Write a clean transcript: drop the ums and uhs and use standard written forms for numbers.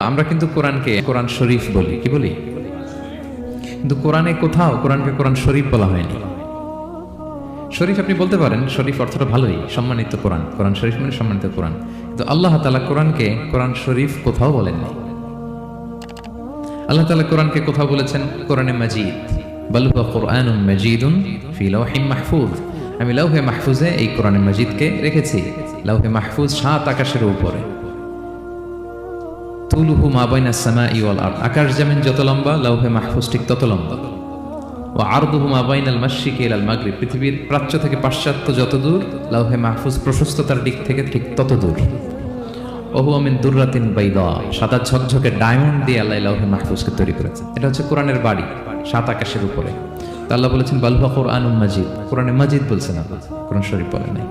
আমরা কিন্তু কোরআনকে কোরআন শরীফ বলি, কি বলি? কিন্তু কোরআনে কোথাও কোরআনকে কোরআন শরীফ বলা হয়নি। শরীফ আপনি বলতে পারেন, শরীফ অর্থটা ভালোই, সম্মানিত কোরআন। কোরআন শরীফ মানে সম্মানিত কোরআন, কিন্তু আল্লাহ তাআলা কোরআনকে কোরআন শরীফ কোথাও বলেননি। আল্লাহ তাআলা কোরআনকে কোথাও বলেছেন কোরআনে মাজিদ, বাল হুয়া কুরআনুম মাজিদুন ফি লাওহিম মাহফুজ। আমি লাউহে মাহফুজে এই কোরআনে মাজিদকে রেখেছি। লাউহে মাহফুজ 7 আকাশের উপরে। তুলুহু মা বাইনাস সামাই ওয়াল আরদ, আকাশ জমিন যত লম্বা লাউহে মাহফুজ ঠিক তত লম্বা। ওয়া আরদুহু মা বাইনাল মাশরিকি ইলাল মাগরিব, পৃথিবীর প্রাচ্য থেকে পাশ্চাত্য যত দূর লাউহে মাহফুজ প্রশস্ততার দিক থেকে ঠিক তত দূর। ওহু মিন দুররাতিন বাইদা, সাদা ঝকঝকে ডায়মন্ড দিয়ে আল্লাহ লাউহে মাহফুজকে তৈরি করেছেন। এটা হচ্ছে কোরআনের বাড়ি 7 আকাশের উপরে। তা আল্লাহ বলেছেন বাল হুয়া কুরআনুম মাজিদ, কোরআনে মাজিদ বলছেন আল্লাহ, কোরআন শরীফ বলেন নাই।